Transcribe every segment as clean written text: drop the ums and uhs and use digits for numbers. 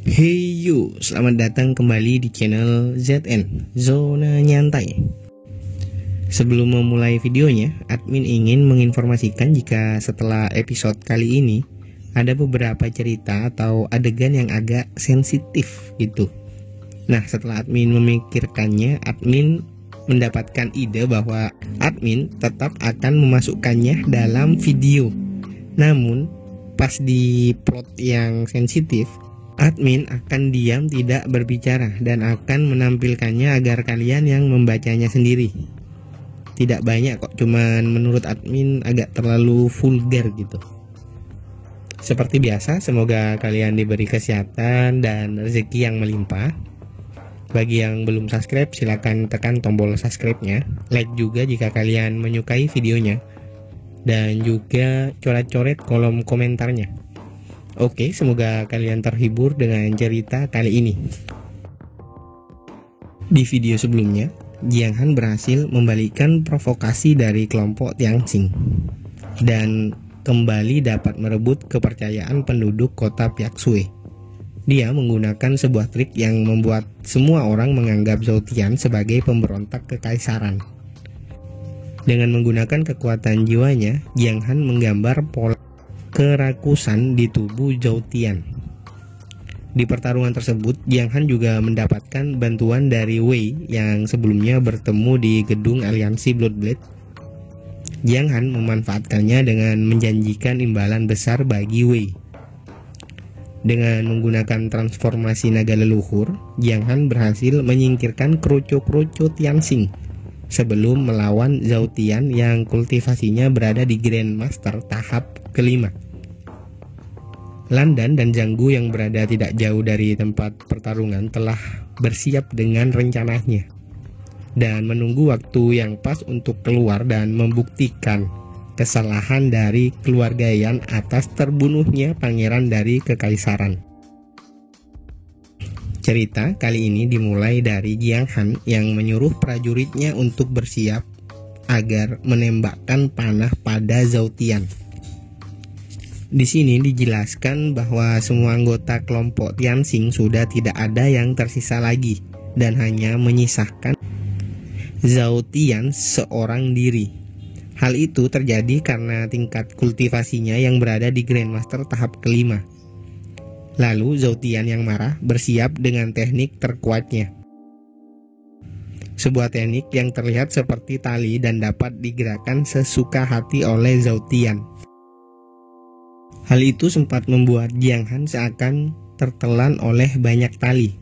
Hey you, selamat datang kembali di channel ZN, Zona Nyantai. Sebelum memulai videonya, admin ingin menginformasikan jika setelah episode kali ini ada beberapa cerita atau adegan yang agak sensitif gitu. Nah, setelah admin memikirkannya, admin mendapatkan ide bahwa admin tetap akan memasukkannya dalam video. Namun, pas di plot yang sensitif, admin akan diam tidak berbicara dan akan menampilkannya agar kalian yang membacanya sendiri. Tidak banyak kok, cuman menurut admin agak terlalu vulgar gitu. Seperti biasa, semoga kalian diberi kesehatan dan rezeki yang melimpah. Bagi yang belum subscribe, silakan tekan tombol subscribe-nya. Like juga jika kalian menyukai videonya. Dan juga coret-coret kolom komentarnya. Oke, semoga kalian terhibur dengan cerita kali ini. Di video sebelumnya, Jiang Han berhasil membalikkan provokasi dari kelompok Tianxing dan kembali dapat merebut kepercayaan penduduk kota Piaksue. Dia menggunakan sebuah trik yang membuat semua orang menganggap Zhou Tian sebagai pemberontak kekaisaran. Dengan menggunakan kekuatan jiwanya, Jiang Han menggambar pola kerakusan di tubuh Zhou Tian. Di pertarungan tersebut, Jiang Han juga mendapatkan bantuan dari Wei yang sebelumnya bertemu di gedung aliansi Bloodblade. Jiang Han memanfaatkannya dengan menjanjikan imbalan besar bagi Wei. Dengan menggunakan transformasi naga leluhur, Jiang Han berhasil menyingkirkan kroco-kroco Tianxing sebelum melawan Zhou Tian yang kultivasinya berada di Grandmaster tahap kelima. Landan dan Zhang Gu yang berada tidak jauh dari tempat pertarungan telah bersiap dengan rencananya dan menunggu waktu yang pas untuk keluar dan membuktikan kesalahan dari keluarga Yan atas terbunuhnya pangeran dari kekaisaran. Cerita kali ini dimulai dari Jiang Han yang menyuruh prajuritnya untuk bersiap agar menembakkan panah pada Zhou Tian. Di sini dijelaskan bahwa semua anggota kelompok Tianxing sudah tidak ada yang tersisa lagi dan hanya menyisakan Zhou Tian seorang diri. Hal itu terjadi karena tingkat kultivasinya yang berada di Grandmaster tahap kelima. Lalu Zhou Tian yang marah bersiap dengan teknik terkuatnya. Sebuah teknik yang terlihat seperti tali dan dapat digerakkan sesuka hati oleh Zhou Tian. Hal itu sempat membuat Jiang Han seakan tertelan oleh banyak tali.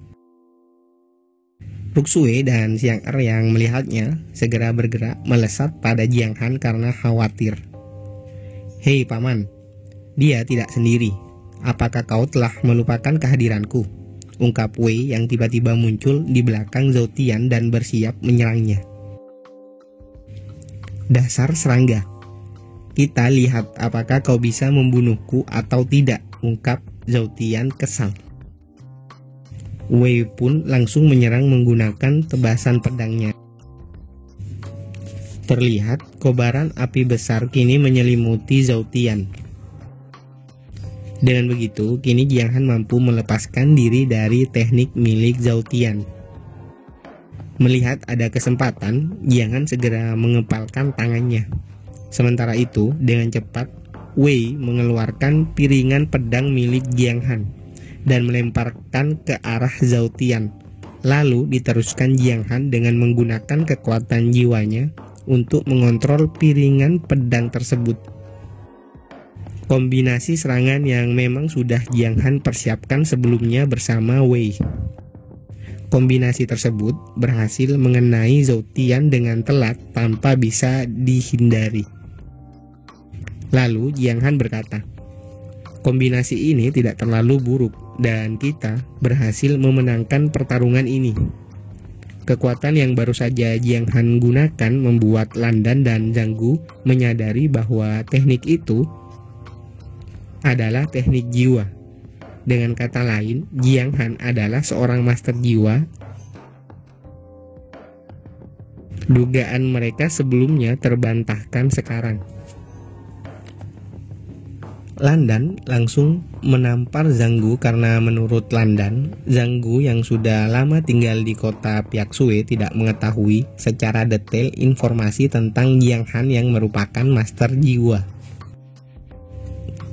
Ruxue dan Xiang Er yang melihatnya segera bergerak melesat pada Jiang Han karena khawatir. "Hei paman, dia tidak sendiri. Apakah kau telah melupakan kehadiranku?" ungkap Wei yang tiba-tiba muncul di belakang Zhou Tian dan bersiap menyerangnya. "Dasar serangga. Kita lihat apakah kau bisa membunuhku atau tidak," ungkap Zhou Tian kesal. Wei pun langsung menyerang menggunakan tebasan pedangnya. Terlihat kobaran api besar kini menyelimuti Zhou Tian. Dengan begitu, kini Jiang Han mampu melepaskan diri dari teknik milik Zhou Tian. Melihat ada kesempatan, Jiang Han segera mengepalkan tangannya. Sementara itu, dengan cepat, Wei mengeluarkan piringan pedang milik Jiang Han dan melemparkan ke arah Zhou Tian. Lalu diteruskan Jiang Han dengan menggunakan kekuatan jiwanya untuk mengontrol piringan pedang tersebut. Kombinasi serangan yang memang sudah Jiang Han persiapkan sebelumnya bersama Wei. Kombinasi tersebut berhasil mengenai Zhou Tian dengan telat tanpa bisa dihindari. Lalu Jiang Han berkata, "Kombinasi ini tidak terlalu buruk dan kita berhasil memenangkan pertarungan ini." Kekuatan yang baru saja Jiang Han gunakan membuat Landan dan Zhang Gu menyadari bahwa teknik itu adalah teknik jiwa. Dengan kata lain, Jiang Han adalah seorang master jiwa. Dugaan mereka sebelumnya terbantahkan sekarang. Landan langsung menampar Zhanggu karena menurut Landan, Zhanggu yang sudah lama tinggal di kota Piaksue tidak mengetahui secara detail informasi tentang Jiang Han yang merupakan master jiwa.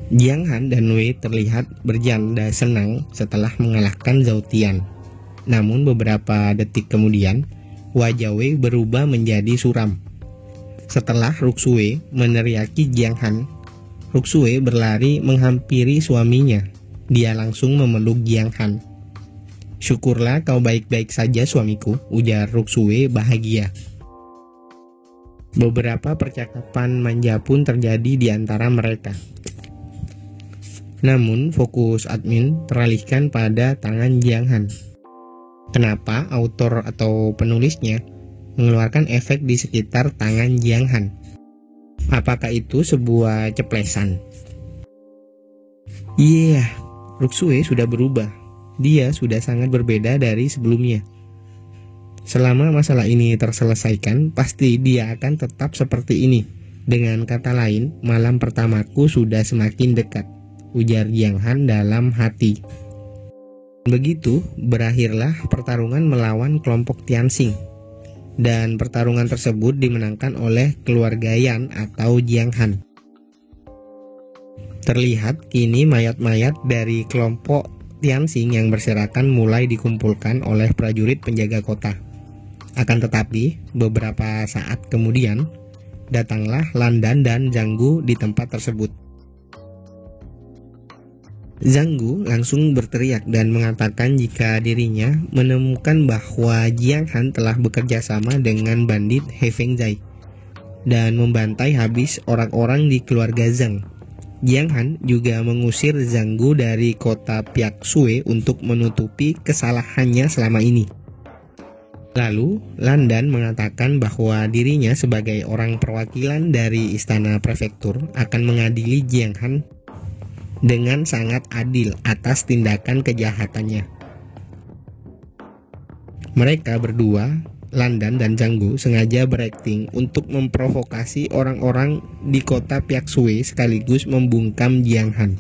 Jiang Han dan Wei terlihat bercanda senang setelah mengalahkan Zhao Tian. Namun beberapa detik kemudian, wajah Wei berubah menjadi suram. Setelah Ruxue meneriaki Jiang Han, Ruxue berlari menghampiri suaminya. Dia langsung memeluk Jiang Han. "Syukurlah kau baik-baik saja suamiku," ujar Ruxue bahagia. Beberapa percakapan manja pun terjadi di antara mereka. Namun fokus admin teralihkan pada tangan Jiang Han. Kenapa autor atau penulisnya mengeluarkan efek di sekitar tangan Jiang Han? Apakah itu sebuah ceplesan? Iya, Ruxue sudah berubah. Dia sudah sangat berbeda dari sebelumnya. Selama masalah ini terselesaikan, pasti dia akan tetap seperti ini. Dengan kata lain, malam pertamaku sudah semakin dekat, ujar Jiang Han dalam hati. Begitu, berakhirlah pertarungan melawan kelompok Tianxing. Dan pertarungan tersebut dimenangkan oleh keluarga Yan atau Jiang Han. Terlihat kini mayat-mayat dari kelompok Tianxing yang berserakan mulai dikumpulkan oleh prajurit penjaga kota. Akan tetapi, beberapa saat kemudian, datanglah Landan dan Zhanggu di tempat tersebut. Zhanggu langsung berteriak dan mengatakan jika dirinya menemukan bahwa Jiang Han telah bekerja sama dengan bandit He Fengzai dan membantai habis orang-orang di keluarga Zhang. Jiang Han juga mengusir Zhanggu dari kota Piaksue untuk menutupi kesalahannya selama ini. Lalu, Landan mengatakan bahwa dirinya sebagai orang perwakilan dari istana prefektur akan mengadili Jiang Han dengan sangat adil atas tindakan kejahatannya. Mereka berdua, Landan dan Zhanggu, sengaja berakting untuk memprovokasi orang-orang di kota Piaksue sekaligus membungkam Jiang Han.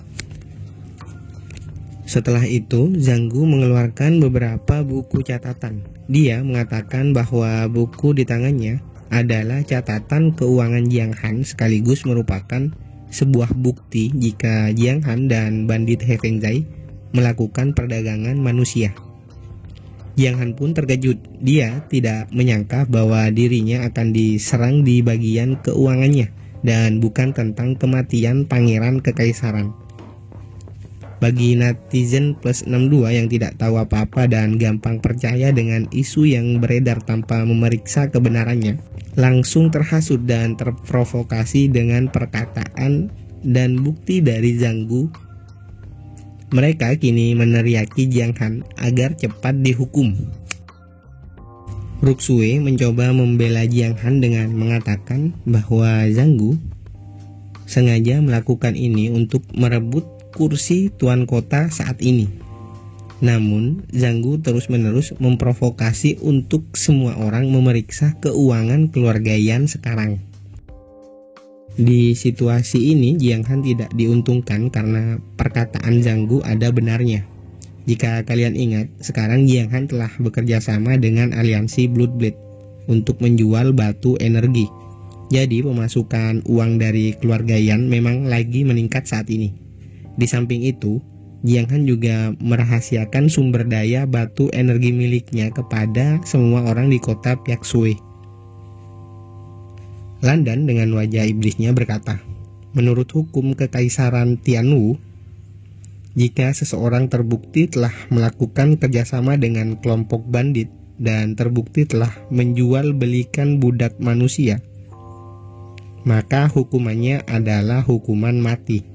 Setelah itu, Zhanggu mengeluarkan beberapa buku catatan. Dia mengatakan bahwa buku di tangannya adalah catatan keuangan Jiang Han sekaligus merupakan sebuah bukti jika Jiang Han dan bandit He Fengzai melakukan perdagangan manusia. Jiang Han pun terkejut. Dia tidak menyangka bahwa dirinya akan diserang di bagian keuangannya dan bukan tentang kematian pangeran kekaisaran. Bagi netizen plus 62 yang tidak tahu apa-apa dan gampang percaya dengan isu yang beredar tanpa memeriksa kebenarannya, langsung terhasut dan terprovokasi dengan perkataan dan bukti dari Zhanggu. Mereka kini meneriaki Jiang Han agar cepat dihukum. Ruxue mencoba membela Jiang Han dengan mengatakan bahwa Zhanggu sengaja melakukan ini untuk merebut kursi tuan kota saat ini. Namun, Zhanggu terus-menerus memprovokasi untuk semua orang memeriksa keuangan keluarga Yan sekarang. Di situasi ini, Jiang Han tidak diuntungkan karena perkataan Zhanggu ada benarnya. Jika kalian ingat, sekarang Jiang Han telah bekerja sama dengan aliansi Bloodblade untuk menjual batu energi. Jadi, pemasukan uang dari keluarga Yan memang lagi meningkat saat ini. Di samping itu, Jiang Han juga merahasiakan sumber daya batu energi miliknya kepada semua orang di kota Piaksue. Landan dengan wajah iblisnya berkata, menurut hukum kekaisaran Tianwu, jika seseorang terbukti telah melakukan kerjasama dengan kelompok bandit dan terbukti telah menjual belikan budak manusia, maka hukumannya adalah hukuman mati.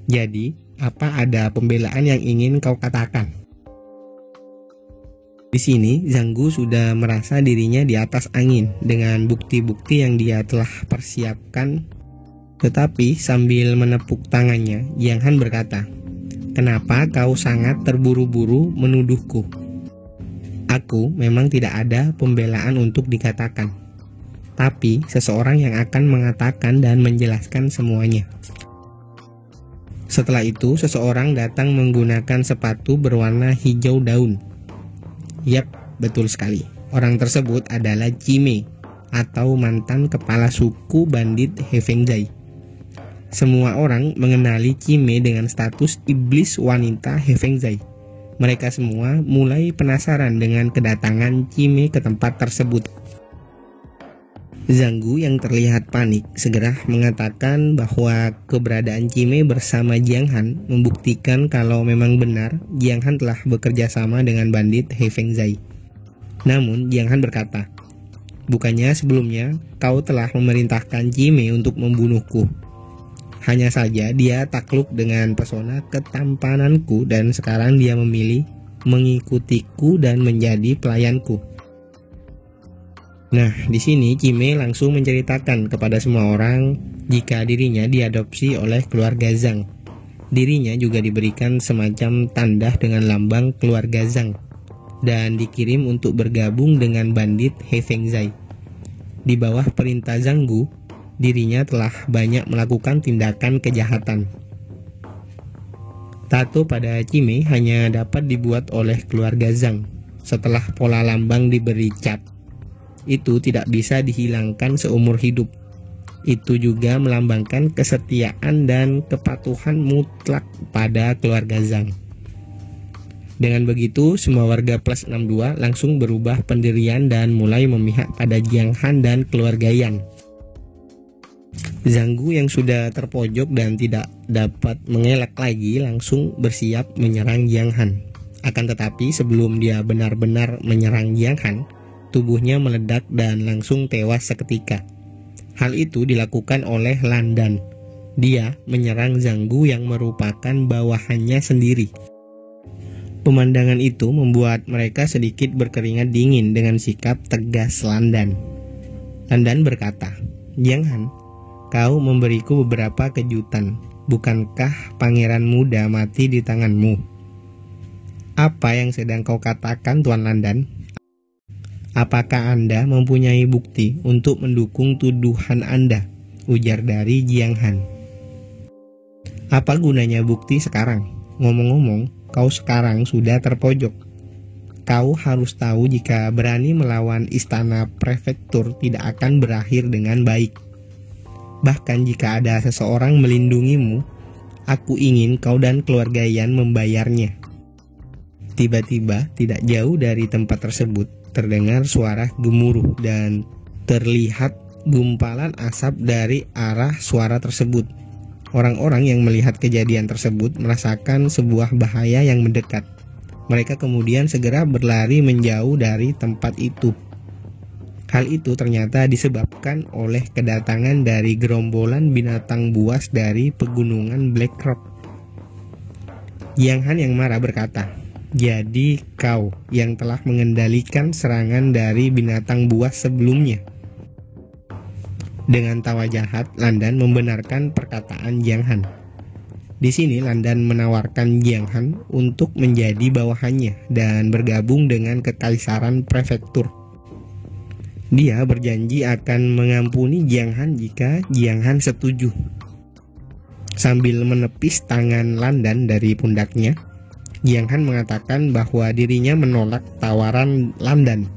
Jadi, apa ada pembelaan yang ingin kau katakan? Di sini, Zhanggu sudah merasa dirinya di atas angin dengan bukti-bukti yang dia telah persiapkan. Tetapi sambil menepuk tangannya, Jiang Han berkata, "Kenapa kau sangat terburu-buru menuduhku? Aku memang tidak ada pembelaan untuk dikatakan, tapi seseorang yang akan mengatakan dan menjelaskan semuanya." Setelah itu, seseorang datang menggunakan sepatu berwarna hijau daun. Yap, betul sekali. Orang tersebut adalah Chime, atau mantan kepala suku bandit Hefengzai. Semua orang mengenali Chime dengan status iblis wanita Hefengzai. Mereka semua mulai penasaran dengan kedatangan Chime ke tempat tersebut. Zhanggu yang terlihat panik segera mengatakan bahwa keberadaan Chime bersama Jiang Han membuktikan kalau memang benar Jiang Han telah bekerja sama dengan bandit Hefengzai. Namun Jiang Han berkata, "Bukannya sebelumnya kau telah memerintahkan Chime untuk membunuhku? Hanya saja dia takluk dengan pesona ketampananku dan sekarang dia memilih mengikutiku dan menjadi pelayanku." Nah, di sini Chime langsung menceritakan kepada semua orang jika dirinya diadopsi oleh keluarga Zhang. Dirinya juga diberikan semacam tanda dengan lambang keluarga Zhang dan dikirim untuk bergabung dengan bandit Hefengzai. Di bawah perintah Zhanggu, dirinya telah banyak melakukan tindakan kejahatan. Tato pada Chime hanya dapat dibuat oleh keluarga Zhang. Setelah pola lambang diberi cat, itu tidak bisa dihilangkan seumur hidup. Itu juga melambangkan kesetiaan dan kepatuhan mutlak pada keluarga Zhang. Dengan begitu, semua warga plus 62 langsung berubah pendirian dan mulai memihak pada Jiang Han dan keluarga Yan. Zhanggu yang sudah terpojok dan tidak dapat mengelak lagi langsung bersiap menyerang Jiang Han. Akan tetapi sebelum dia benar-benar menyerang Jiang Han, tubuhnya meledak dan langsung tewas seketika. Hal itu dilakukan oleh Lan Dan. Dia menyerang Zhanggu yang merupakan bawahannya sendiri. Pemandangan itu membuat mereka sedikit berkeringat dingin dengan sikap tegas Lan Dan. Lan Dan berkata, "Jiang Han, kau memberiku beberapa kejutan. Bukankah pangeran muda mati di tanganmu?" "Apa yang sedang kau katakan, Tuan Lan Dan? Apakah Anda mempunyai bukti untuk mendukung tuduhan Anda?" ujar dari Jiang Han. "Apa gunanya bukti sekarang? Ngomong-ngomong, kau sekarang sudah terpojok. Kau harus tahu jika berani melawan istana prefektur tidak akan berakhir dengan baik. Bahkan jika ada seseorang melindungimu, aku ingin kau dan keluarga Yan membayarnya." Tiba-tiba, tidak jauh dari tempat tersebut, terdengar suara gemuruh dan terlihat gumpalan asap dari arah suara tersebut. Orang-orang yang melihat kejadian tersebut merasakan sebuah bahaya yang mendekat. Mereka kemudian segera berlari menjauh dari tempat itu. Hal itu ternyata disebabkan oleh kedatangan dari gerombolan binatang buas dari pegunungan Black Rock. Jiang Han yang marah berkata, "Jadi kau yang telah mengendalikan serangan dari binatang buas sebelumnya?" Dengan tawa jahat, Lan Dan membenarkan perkataan Jiang Han. Di sini Lan Dan menawarkan Jiang Han untuk menjadi bawahannya dan bergabung dengan kekaisaran prefektur. Dia berjanji akan mengampuni Jiang Han jika Jiang Han setuju. Sambil menepis tangan Lan Dan dari pundaknya, Jiang Han mengatakan bahwa dirinya menolak tawaran Lan Dan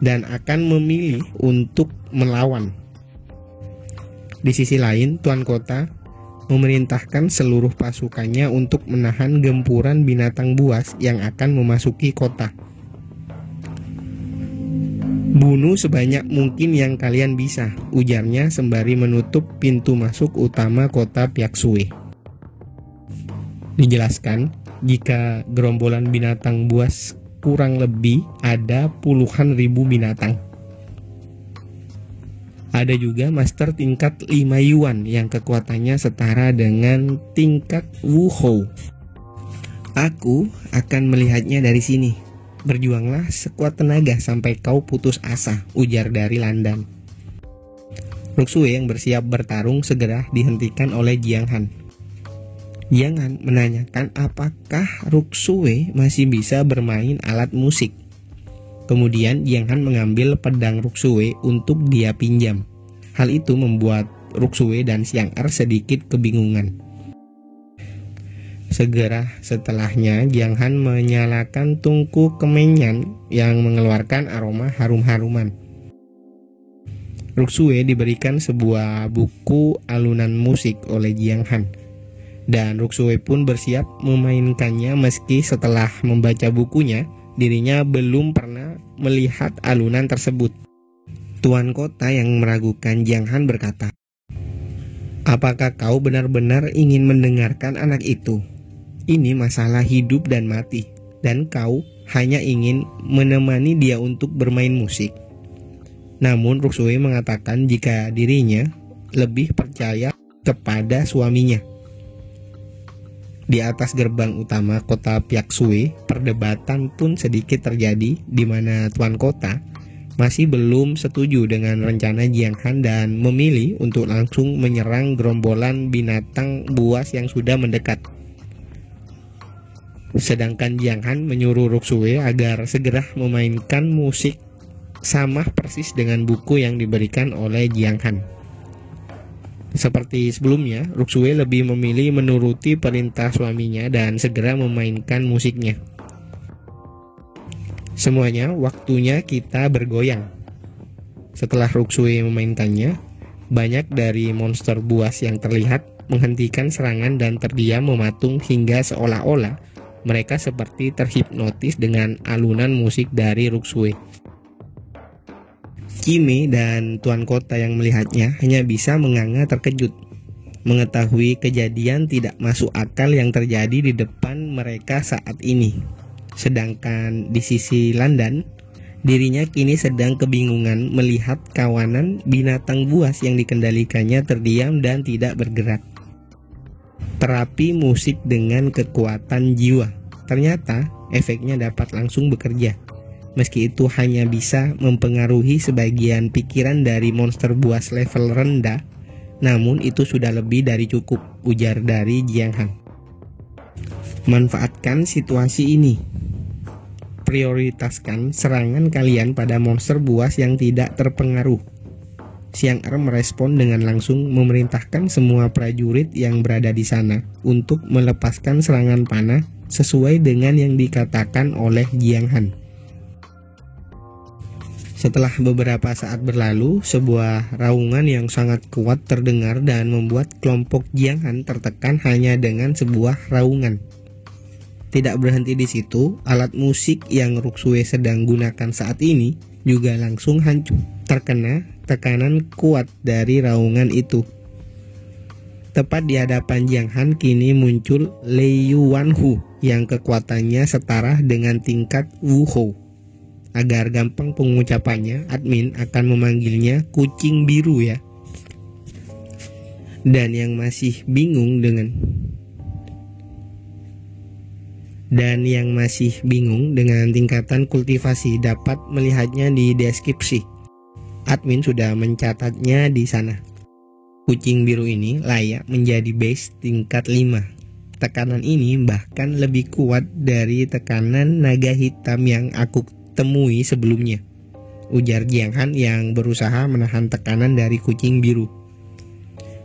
dan akan memilih untuk melawan. Di sisi lain, Tuan Kota memerintahkan seluruh pasukannya untuk menahan gempuran binatang buas yang akan memasuki kota. "Bunuh sebanyak mungkin yang kalian bisa," ujarnya sembari menutup pintu masuk utama kota Piaksue. Dijelaskan, jika gerombolan binatang buas kurang lebih ada puluhan ribu binatang. Ada juga master tingkat 5 Yuan yang kekuatannya setara dengan tingkat Wu Hou. "Aku akan melihatnya dari sini. Berjuanglah sekuat tenaga sampai kau putus asa," ujar dari Lan Dan. Ruxue yang bersiap bertarung segera dihentikan oleh Jiang Han. Jiang Han menanyakan apakah Ruxue masih bisa bermain alat musik. Kemudian Jiang Han mengambil pedang Ruxue untuk dia pinjam. Hal itu membuat Ruxue dan Xiang Er sedikit kebingungan. Segera setelahnya, Jiang Han menyalakan tungku kemenyan yang mengeluarkan aroma harum-haruman. Ruksue diberikan sebuah buku alunan musik oleh Jiang Han, dan Ruksue pun bersiap memainkannya meski setelah membaca bukunya, dirinya belum pernah melihat alunan tersebut. Tuan kota yang meragukan Jiang Han berkata, "Apakah kau benar-benar ingin mendengarkan anak itu? Ini masalah hidup dan mati, dan kau hanya ingin menemani dia untuk bermain musik." Namun Ruksue mengatakan jika dirinya lebih percaya kepada suaminya. Di atas gerbang utama kota Pyaksue, perdebatan pun sedikit terjadi di mana tuan kota masih belum setuju dengan rencana Jiang Han dan memilih untuk langsung menyerang gerombolan binatang buas yang sudah mendekat. Sedangkan Jiang Han menyuruh Ruksue agar segera memainkan musik sama persis dengan buku yang diberikan oleh Jiang Han. Seperti sebelumnya, Ruksue lebih memilih menuruti perintah suaminya dan segera memainkan musiknya. Semuanya waktunya kita bergoyang. Setelah Ruksue memainkannya, banyak dari monster buas yang terlihat menghentikan serangan dan terdiam mematung hingga seolah-olah mereka seperti terhipnotis dengan alunan musik dari Ruksue. Kime dan tuan kota yang melihatnya hanya bisa menganga terkejut, mengetahui kejadian tidak masuk akal yang terjadi di depan mereka saat ini. Sedangkan di sisi Landan, dirinya kini sedang kebingungan melihat kawanan binatang buas yang dikendalikannya terdiam dan tidak bergerak. Terapi musik dengan kekuatan jiwa, ternyata efeknya dapat langsung bekerja. Meski itu hanya bisa mempengaruhi sebagian pikiran dari monster buas level rendah, namun itu sudah lebih dari cukup, ujar dari Jiang Han. Manfaatkan situasi ini. Prioritaskan serangan kalian pada monster buas yang tidak terpengaruh. Xiang Er merespon dengan langsung memerintahkan semua prajurit yang berada di sana untuk melepaskan serangan panah sesuai dengan yang dikatakan oleh Jiang Han. Setelah beberapa saat berlalu, sebuah raungan yang sangat kuat terdengar dan membuat kelompok Jiang Han tertekan hanya dengan sebuah raungan. Tidak berhenti di situ, alat musik yang Ruksue sedang gunakan saat ini juga langsung hancur, terkena tekanan kuat dari raungan itu. Tepat di hadapan Jiang Han kini muncul Lei Yuanhu yang kekuatannya setara dengan tingkat Wu Hou. Agar gampang pengucapannya, admin akan memanggilnya kucing biru ya. Dan yang masih bingung dengan tingkatan kultivasi dapat melihatnya di deskripsi. Admin sudah mencatatnya di sana. Kucing biru ini layak menjadi base tingkat 5. Tekanan ini bahkan lebih kuat dari tekanan naga hitam yang aku temui sebelumnya, ujar Jiang Han yang berusaha menahan tekanan dari kucing biru.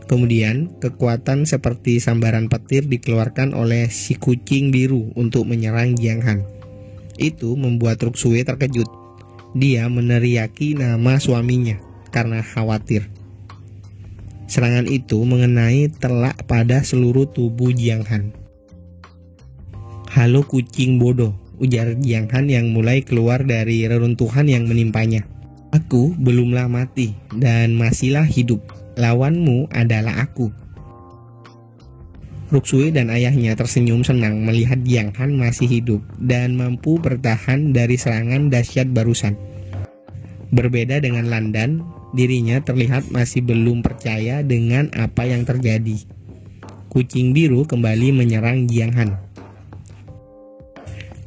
Kemudian, kekuatan seperti sambaran petir dikeluarkan oleh si kucing biru untuk menyerang Jiang Han. Itu membuat Ruksue terkejut. Dia meneriaki nama suaminya karena khawatir. Serangan itu mengenai telak pada seluruh tubuh Jiang Han. "Halo kucing bodoh," ujar Jiang Han yang mulai keluar dari reruntuhan yang menimpanya. "Aku belumlah mati dan masihlah hidup. Lawanmu adalah aku." Ruksue dan ayahnya tersenyum senang melihat Jiang Han masih hidup dan mampu bertahan dari serangan dahsyat barusan. Berbeda dengan Landan, dirinya terlihat masih belum percaya dengan apa yang terjadi. Kucing biru kembali menyerang Jiang Han.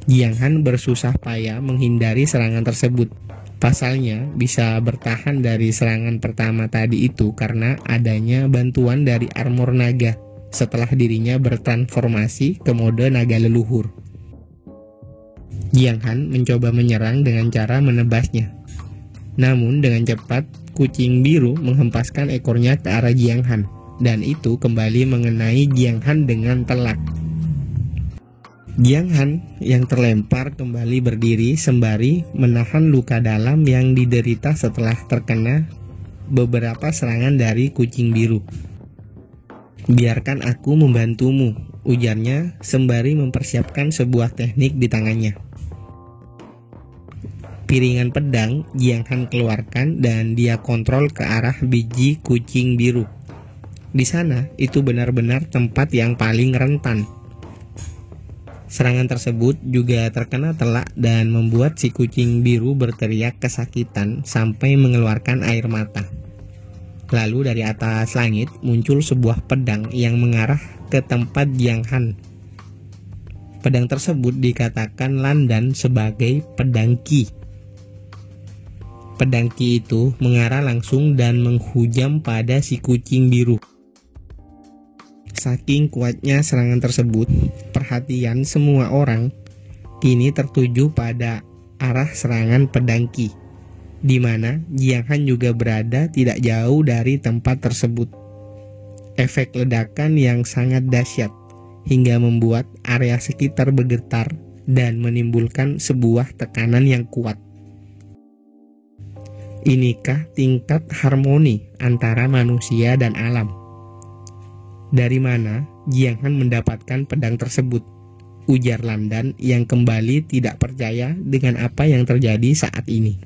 Jiang Han bersusah payah menghindari serangan tersebut. Pasalnya bisa bertahan dari serangan pertama tadi itu karena adanya bantuan dari armor naga setelah dirinya bertransformasi ke mode naga leluhur. Jiang Han mencoba menyerang dengan cara menebasnya. Namun dengan cepat, kucing biru menghempaskan ekornya ke arah Jiang Han, dan itu kembali mengenai Jiang Han dengan telak. Jiang Han yang terlempar kembali berdiri sembari menahan luka dalam yang diderita setelah terkena beberapa serangan dari kucing biru. "Biarkan aku membantumu," ujarnya sembari mempersiapkan sebuah teknik di tangannya. Piringan pedang Jiang Han keluarkan dan dia kontrol ke arah biji kucing biru. Di sana itu benar-benar tempat yang paling rentan. Serangan tersebut juga terkena telak dan membuat si kucing biru berteriak kesakitan sampai mengeluarkan air mata. Lalu dari atas langit muncul sebuah pedang yang mengarah ke tempat Jiang Han. Pedang tersebut dikatakan Landan sebagai pedang Qi. Pedang Qi itu mengarah langsung dan menghujam pada si kucing biru. Saking kuatnya serangan tersebut, perhatian semua orang kini tertuju pada arah serangan pedang Qi, di mana Jiang Han juga berada tidak jauh dari tempat tersebut. Efek ledakan yang sangat dahsyat hingga membuat area sekitar bergetar dan menimbulkan sebuah tekanan yang kuat. Inikah tingkat harmoni antara manusia dan alam? Dari mana Jiang Han mendapatkan pedang tersebut? Ujar Landan yang kembali tidak percaya dengan apa yang terjadi saat ini.